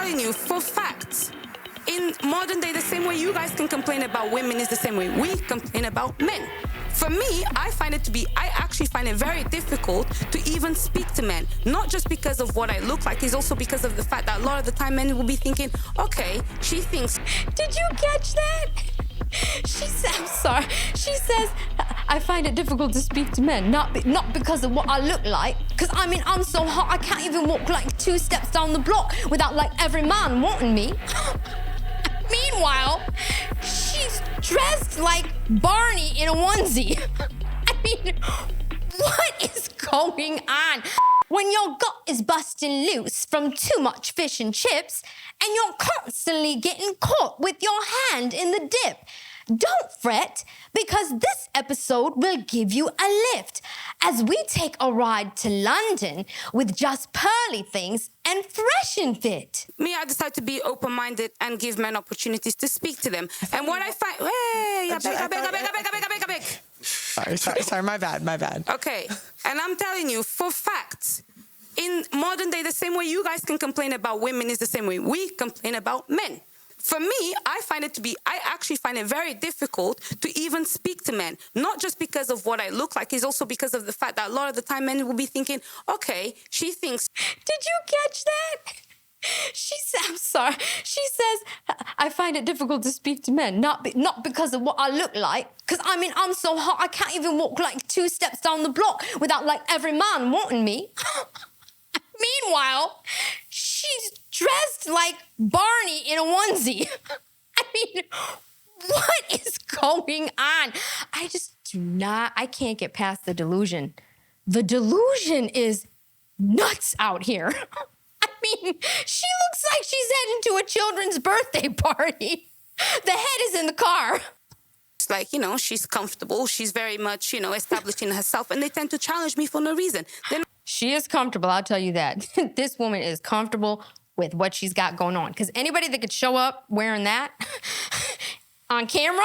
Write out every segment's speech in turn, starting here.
telling you for facts. In modern day, the same way you guys can complain about women is the same way we complain about men. For me, I actually find it very difficult to even speak to men. Not just because of what I look like, it's also because of the fact that a lot of the time men will be thinking, okay, she thinks. Did you catch that? She said, I'm sorry. She says, I find it difficult to speak to men, not because of what I look like. Because, I mean, I'm so hot, I can't even walk like 2 steps down the block without like every man wanting me. Meanwhile, she's dressed like Barney in a onesie. I mean, what is going on? When your gut is busting loose from too much fish and chips and you're constantly getting caught with your hand in the dip, don't fret, because this episode will give you a lift as we take a ride to London with just pearly things and fresh and fit. Me, I decide to be open-minded and give men opportunities to speak to them. And what I find... Hey, I beg. Sorry, my bad. Okay, and I'm telling you, for facts, in modern day, the same way you guys can complain about women is the same way we complain about men. For me, I actually find it very difficult to even speak to men. Not just because of what I look like, it's also because of the fact that a lot of the time men will be thinking, okay, she thinks. Did you catch that? She said, I'm sorry. She says, I find it difficult to speak to men, not because of what I look like. Because, I mean, I'm so hot, I can't even walk like 2 steps down the block without like every man wanting me. Meanwhile, she's dressed like Barney in a onesie. I mean, what is going on? I can't get past the delusion. The delusion is nuts out here. I mean, she looks like she's heading to a children's birthday party. The head is in the car. It's like, she's comfortable. She's very much, established in herself. And they tend to challenge me for no reason. She is comfortable, I'll tell you that. This woman is comfortable with what she's got going on. Because anybody that could show up wearing that on camera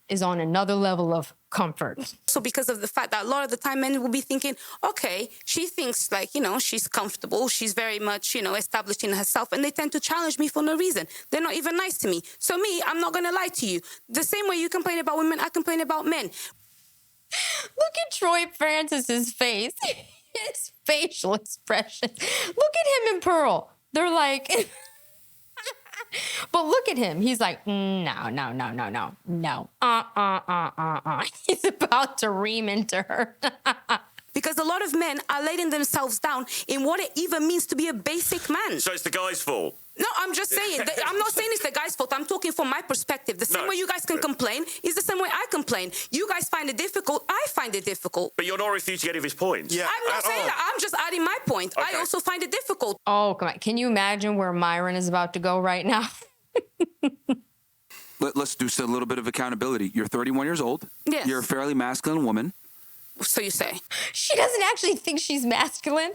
is on another level of comfort. So because of the fact that a lot of the time men will be thinking, okay, she thinks like, she's comfortable. She's very much, established in herself. And they tend to challenge me for no reason. They're not even nice to me. So me, I'm not going to lie to you. The same way you complain about women, I complain about men. Look at Troy Francis's face. His facial expression. Look at him and Pearl. They're like... But look at him. He's like, no. He's about to ream into her. Because a lot of men are letting themselves down in what it even means to be a basic man. So it's the guy's fault? No, I'm just saying. I'm not saying it's the guy's fault. I'm talking from my perspective. The same way you guys can complain is the same way I complain. You guys find it difficult. I find it difficult. But you're not refuting any of his points. Yeah. I'm not saying that. I'm just adding my point. Okay. I also find it difficult. Oh, come on. Can you imagine where Myron is about to go right now? Let's do a little bit of accountability. You're 31 years old. Yes. You're a fairly masculine woman. So you say. She doesn't actually think she's masculine.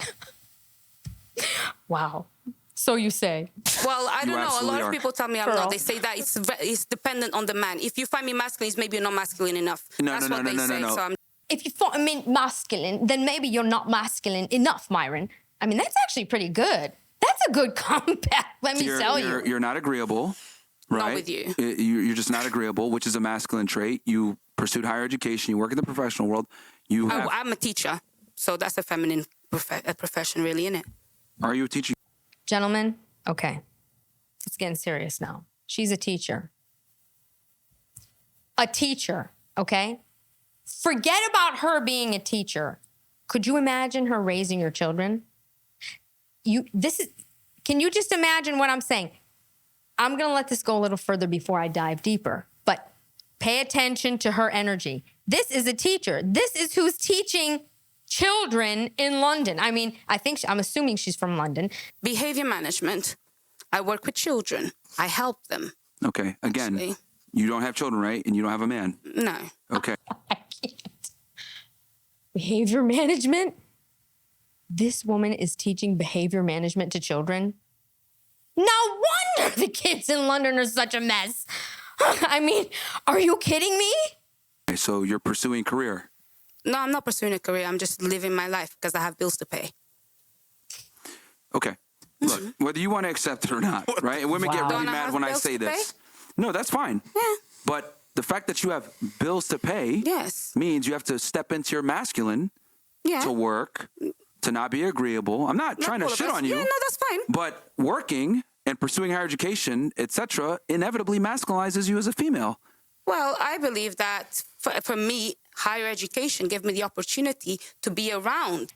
Wow. So you say. Well, I don't know. A lot of people tell me I'm not. They say that it's dependent on the man. If you find me masculine, it's maybe you're not masculine enough. That's what they say. So if you find me masculine, then maybe you're not masculine enough, Myron. I mean, that's actually pretty good. That's a good comeback, let me tell you. You're not agreeable, right? Not with you. You're just not agreeable, which is a masculine trait. You pursued higher education. You work in the professional world. I'm a teacher, so that's a feminine profession, really, isn't it? Are you a teacher? Gentlemen, okay. It's getting serious now. She's a teacher. A teacher, okay? Forget about her being a teacher. Could you imagine her raising your children? Can you just imagine what I'm saying? I'm going to let this go a little further before I dive deeper, but pay attention to her energy. This is a teacher. This is who's teaching children in London. I mean, I'm assuming she's from London. Behavior management. I work with children. I help them. Okay. Again, actually. You don't have children, right? And you don't have a man? No. Okay. I can't. Behavior management? This woman is teaching behavior management to children? No wonder the kids in London are such a mess. I mean, are you kidding me? Okay, so you're pursuing career? No, I'm not pursuing a career. I'm just living my life because I have bills to pay. Okay. Look, whether you want to accept it or not, right? And women get really Don't I mad have when I bills say to this. No, that's fine. Yeah. But the fact that you have bills to pay Yes. means you have to step into your masculine Yeah. to work, to not be agreeable. I'm not trying to all of shit us. on you. Yeah, no, that's fine. But working and pursuing higher education, etc., inevitably masculinizes you as a female. Well, I believe that for me, higher education gave me the opportunity to be around.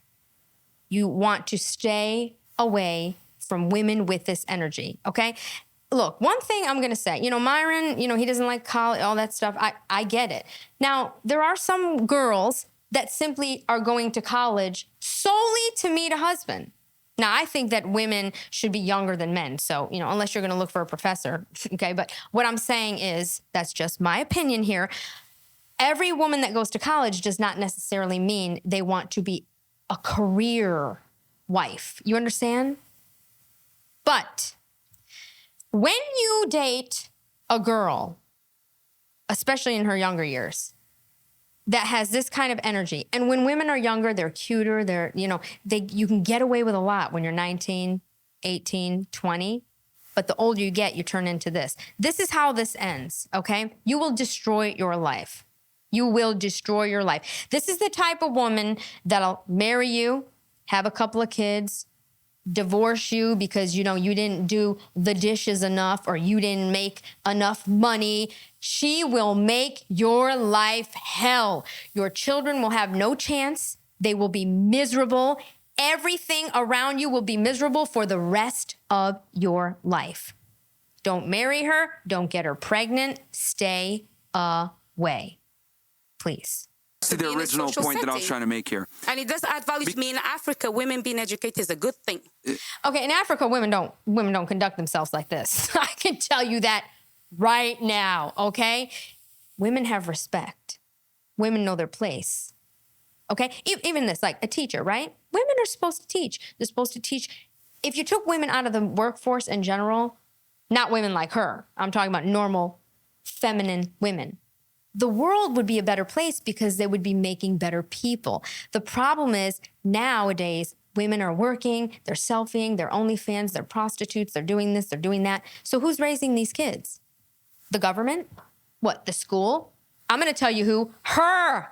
You want to stay away from women with this energy, okay? Look, one thing I'm gonna say, Myron, he doesn't like college, all that stuff. I get it. Now, there are some girls that simply are going to college solely to meet a husband. Now, I think that women should be younger than men. So, unless you're gonna look for a professor, okay? But what I'm saying is, that's just my opinion here. Every woman that goes to college does not necessarily mean they want to be a career wife. You understand? But when you date a girl, especially in her younger years, that has this kind of energy, and when women are younger, they're cuter, you can get away with a lot when you're 19, 18, 20, but the older you get, you turn into this. This is how this ends, okay? You will destroy your life. You will destroy your life. This is the type of woman that'll marry you, have a couple of kids, divorce you because, you didn't do the dishes enough or you didn't make enough money. She will make your life hell. Your children will have no chance. They will be miserable. Everything around you will be miserable for the rest of your life. Don't marry her. Don't get her pregnant. Stay away. Please. See the original point that I was trying to make here. And it does add value to me. In Africa, women being educated is a good thing. Okay, in Africa, women don't conduct themselves like this. I can tell you that right now, okay? Women have respect. Women know their place, okay? Even this, like a teacher, right? Women are supposed to teach. They're supposed to teach. If you took women out of the workforce in general, not women like her, I'm talking about normal, feminine women, the world would be a better place because they would be making better people. The problem is nowadays, women are working, they're selfieing, they're OnlyFans, they're prostitutes, they're doing this, they're doing that. So who's raising these kids? The government? What, the school? I'm gonna tell you who. Her.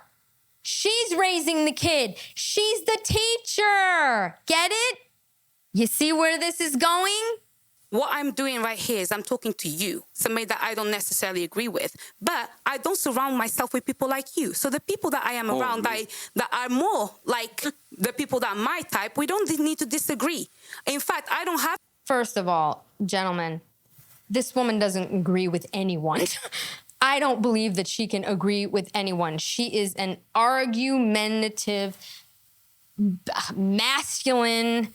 She's raising the kid. She's the teacher. Get it? You see where this is going? What I'm doing right here is I'm talking to you, somebody that I don't necessarily agree with, but I don't surround myself with people like you. So the people that I am around that are more like the people that are my type, we don't need to disagree. In fact, I don't have... First of all, gentlemen, this woman doesn't agree with anyone. I don't believe that she can agree with anyone. She is an argumentative, masculine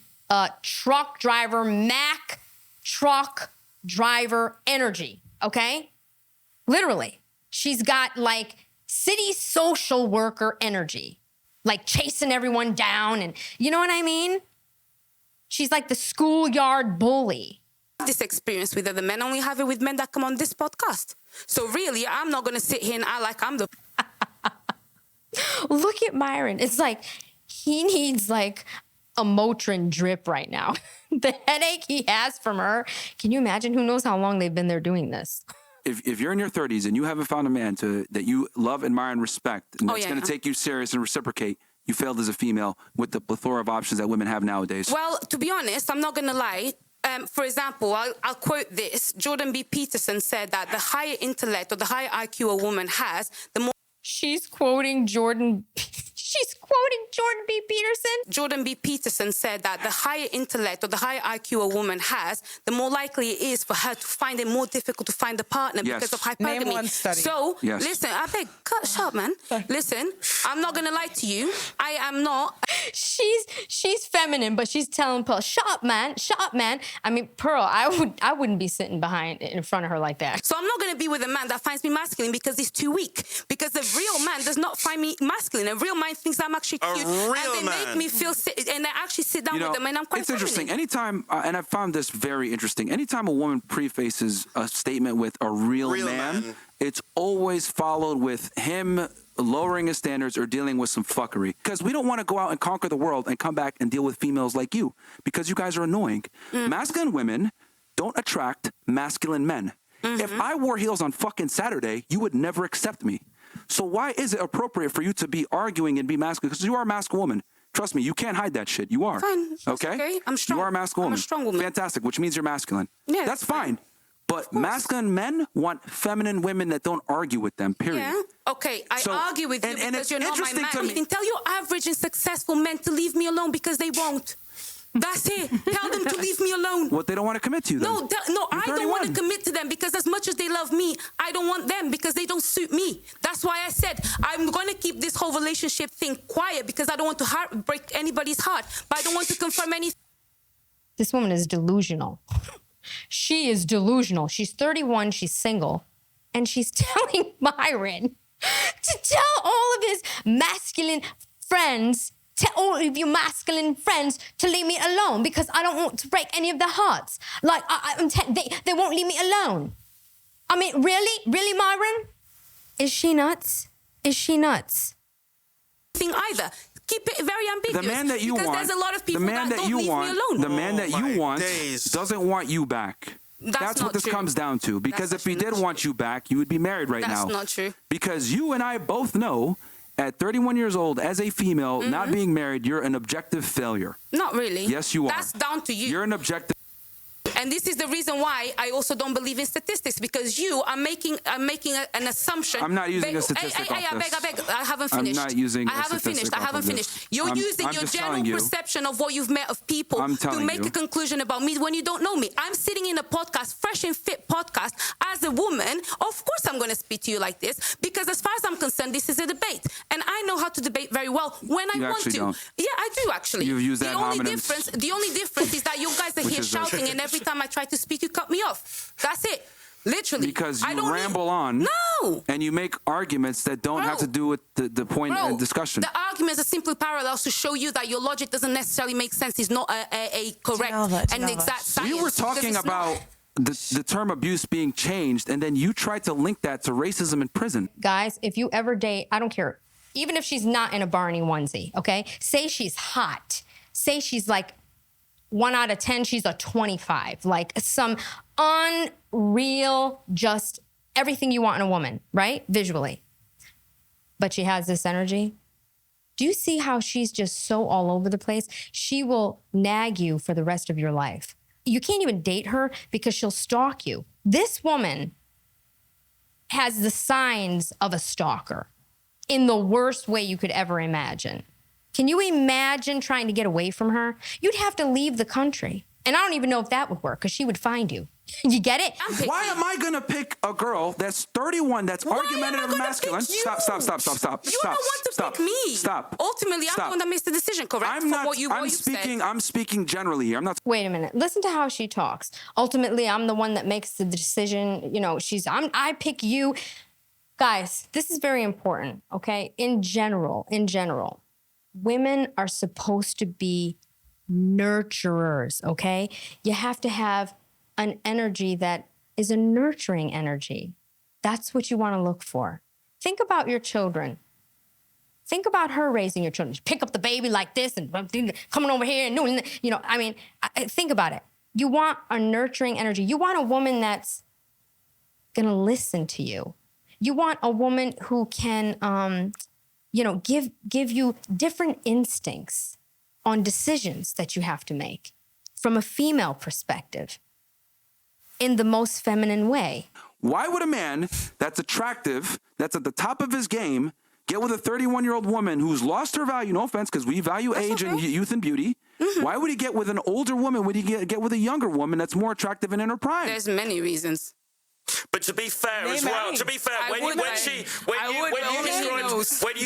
truck driver, Mac truck driver energy, okay? Literally. She's got like city social worker energy, like chasing everyone down and you know what I mean? She's like the schoolyard bully. This experience with other men, I only have it with men that come on this podcast. So really, I'm not going to sit here and act like I'm the... Look at Myron. It's like he needs like a MOTRIN drip right now. The headache he has from her. Can you imagine? Who knows how long they've been there doing this? If you're in your 30s and you haven't found a man that you love, admire, and respect, and that's going to take you serious and reciprocate, you failed as a female with the plethora of options that women have nowadays. Well, to be honest, I'm not going to lie. For example, I'll quote this. Jordan Peterson said that the higher intellect or the higher IQ a woman has, the more... She's quoting Jordan B. Peterson. Jordan B. Peterson said that the higher intellect or the higher IQ a woman has, the more likely it is for her to find it more difficult to find a partner because of hypergamy. Name one study. So, listen, I beg, shut up, man. Listen, I'm not going to lie to you. I am not. She's feminine, but she's telling Pearl, shut up, man. Shut up, man. I mean, Pearl, I wouldn't be sitting in front of her like that. So I'm not going to be with a man that finds me masculine because he's too weak. Because the real man does not find me masculine. A real man thinks I'm actually cute. And they make me feel and I actually sit down with them and I'm quite It's interesting. Anytime, and I found this very interesting, anytime a woman prefaces a statement with a real man, it's always followed with him lowering his standards or dealing with some fuckery. Because we don't want to go out and conquer the world and come back and deal with females like you, because you guys are annoying. Masculine women don't attract masculine men. If I wore heels on fucking Saturday, you would never accept me. So why is it appropriate for you to be arguing and be masculine? Because you are a masculine woman. Trust me, you can't hide that shit. You are. Fine. Okay? I'm strong. You are a masculine woman. I'm a strong woman. Fantastic, which means you're masculine. Yeah, that's fine. But masculine men want feminine women that don't argue with them, period. Yeah. Okay, I argue with you because you're not my man. I can tell your average and successful men to leave me alone because they won't. That's it. Tell them to leave me alone. What, they don't want to commit to you then? No, I don't want to commit to them because as much as they love me, I don't want them because they don't suit me. That's why I said I'm going to keep this whole relationship thing quiet because I don't want to break anybody's heart, but I don't want to confirm anything. This woman is delusional. She is delusional. She's 31, she's single, and she's telling Myron to tell all of his masculine friends, tell all of you masculine friends to leave me alone because I don't want to break any of their hearts. Like, they won't leave me alone. I mean, really? Really, Myron? Is she nuts? Is she nuts? Thing either. Keep it very ambiguous. The man that you want, there's a lot of people that don't leave me alone. The man that you want doesn't want you back. That's what this comes down to. Because if he did want you back, you would be married right now. That's not true. Because you and I both know, at 31 years old, as a female, not being married, you're an objective failure. Not really. Yes, you are. That's down to you. You're an objective. And this is the reason why I also don't believe in statistics, because you are making an assumption. I'm not using a statistic off this. I beg. I haven't finished. I'm not using I haven't finished. You're using your general perception of what you've met of people to make a conclusion about me when you don't know me. I'm sitting in a podcast, Fresh and Fit podcast, as a woman. Of course I'm going to speak to you like this, because as far as I'm concerned, this is a debate. And I know how to debate very well when I want to. Don't. Yeah, I do actually. You've used that The only difference is that you guys are here shouting, and every time I try to speak, you cut me off. That's it. Literally. Because you ramble on. No. And you make arguments that don't have to do with the point of discussion. The arguments are simply parallels to show you that your logic doesn't necessarily make sense. It's not a correct and exact science. We were talking about the term abuse being changed, and then you tried to link that to racism in prison. Guys, if you ever date, I don't care, even if she's not in a Barney onesie, okay? Say she's hot. Say she's like 1 out of 10, she's a 25. Like some unreal, just everything you want in a woman, right? Visually. But she has this energy. Do you see how she's just so all over the place? She will nag you for the rest of your life. You can't even date her because she'll stalk you. This woman has the signs of a stalker in the worst way you could ever imagine. Can you imagine trying to get away from her? You'd have to leave the country. And I don't even know if that would work, because she would find you. You get it? Why am I going to pick a girl that's 31, that's argumentative and masculine? Stop. You don't want to pick me. Stop. Ultimately, I'm the one that makes the decision, correct? I'm speaking generally here. I'm not. Wait a minute. Listen to how she talks. Ultimately, I'm the one that makes the decision. You know, I pick you. Guys, this is very important, okay? In general, women are supposed to be nurturers, okay? You have to have an energy that is a nurturing energy. That's what you want to look for. Think about your children. Think about her raising your children. Pick up the baby like this and coming over here and doing, you know, I mean, think about it. You want a nurturing energy. You want a woman that's going to listen to you. You want a woman who can, give you different instincts on decisions that you have to make from a female perspective in the most feminine way. Why would a man that's attractive, that's at the top of his game, get with a 31-year-old woman who's lost her value? No offense, because we value age and youth and beauty. Mm-hmm. Why would he get with an older woman? Would he get with a younger woman that's more attractive and in her prime? There's many reasons. But to be fair when you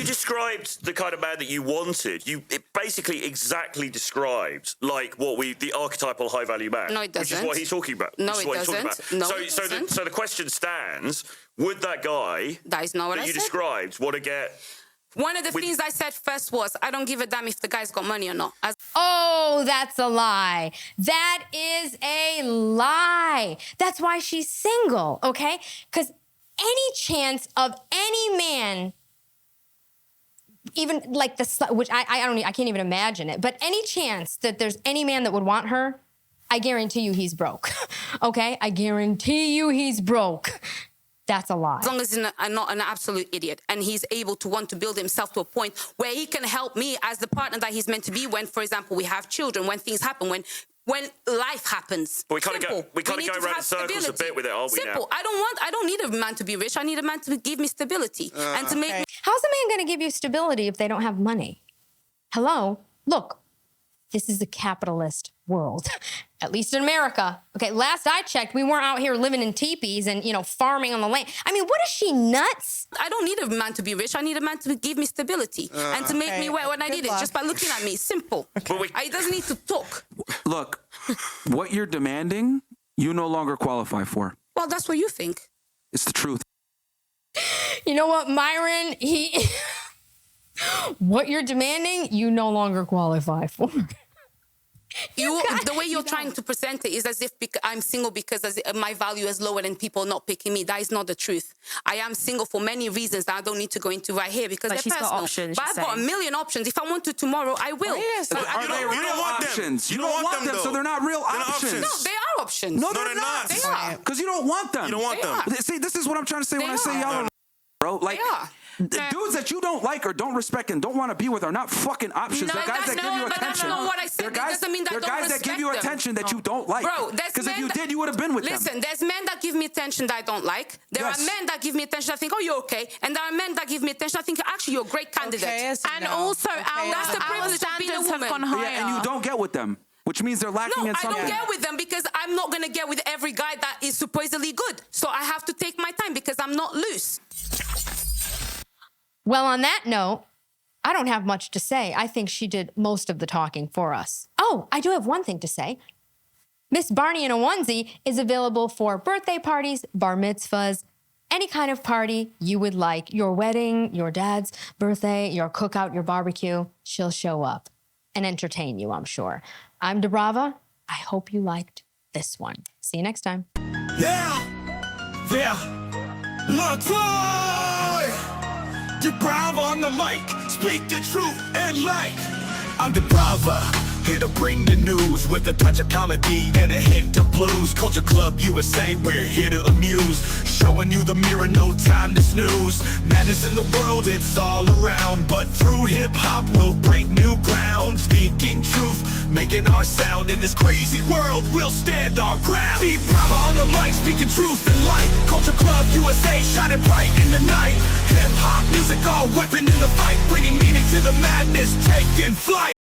described the kind of man that you wanted, it basically exactly described like the archetypal high value man. No, it doesn't. Which is what he's talking about. No, it doesn't. No, it doesn't. So the question stands: would that guy that is not what that you described want to get? One of the things I said first was, I don't give a damn if the guy's got money or not. Oh, that's a lie. That is a lie. That's why she's single, okay? Because any chance of any man even like which I can't even imagine it. But any chance that there's any man that would want her, I guarantee you he's broke. Okay, I guarantee you he's broke. That's a lie. As long as he's not an absolute idiot and he's able to want to build himself to a point where he can help me as the partner that he's meant to be when, for example, we have children, when things happen, when life happens. But we kind of go around in circles a bit with it, aren't we? Simple. Now? I don't need a man to be rich. I need a man to give me stability and to make me. How's a man going to give you stability if they don't have money? Hello? Look, this is a capitalist world, at least in America. Okay, last I checked, we weren't out here living in teepees and, farming on the land. I mean, what is she, nuts? I don't need a man to be rich. I need a man to give me stability and to make me wet when I need it, just by looking at me. Simple. He doesn't need to talk. Look, what you're demanding, you no longer qualify for. Well, that's what you think. It's the truth. You know what, Myron? What you're demanding, you no longer qualify for. The way you're trying to present it is as if I'm single because my value is lower than people not picking me. That is not the truth. I am single for many reasons that I don't need to go into right here because they're personal. Got options, but I've got a million options. If I want to tomorrow, I will. Are they real options? You don't want them, so they're not real options. No, they are options. No, they're not. They are. Because you don't want them. You don't want them. See, this is what I'm trying to say when I say y'all are, bro. Like, the dudes that you don't like or don't respect and don't want to be with are not fucking options. No, they're guys that give you attention. That's not what I said. They're guys, doesn't mean that they're guys that give you attention that you don't like. Bro, because if you did, you would have been with them. Listen, there's men that give me attention that I don't like. There are men that give me attention I think, oh, you're okay. And there are men that give me attention I think, actually, you're a great candidate. And also, that's the privilege of being a woman. have gone higher. Yeah, and you don't get with them. Which means they're lacking in something. I don't get with them because I'm not going to get with every guy that is supposedly good. So I have to take my time because I'm not loose. Well, on that note, I don't have much to say. I think she did most of the talking for us. Oh, I do have one thing to say. Miss Barney in a Onesie is available for birthday parties, bar mitzvahs, any kind of party you would like. Your wedding, your dad's birthday, your cookout, your barbecue. She'll show up and entertain you, I'm sure. I'm DiBrava. I hope you liked this one. See you next time. DiBrava on the mic, speak the truth and light. I'm DiBrava, here to bring the news with a touch of comedy and a hint of blues. Culture Club USA, we're here to amuse, showing you the mirror, no time to snooze. Madness in the world, it's all around, but through hip-hop we'll break new ground. Speaking truth, making our sound in this crazy world, we'll stand our ground. DiBrava on the mic, speaking truth and light. Culture Club USA, shining bright in the night. Hip-hop music, our weapon in the fight, bringing meaning to the madness, taking flight.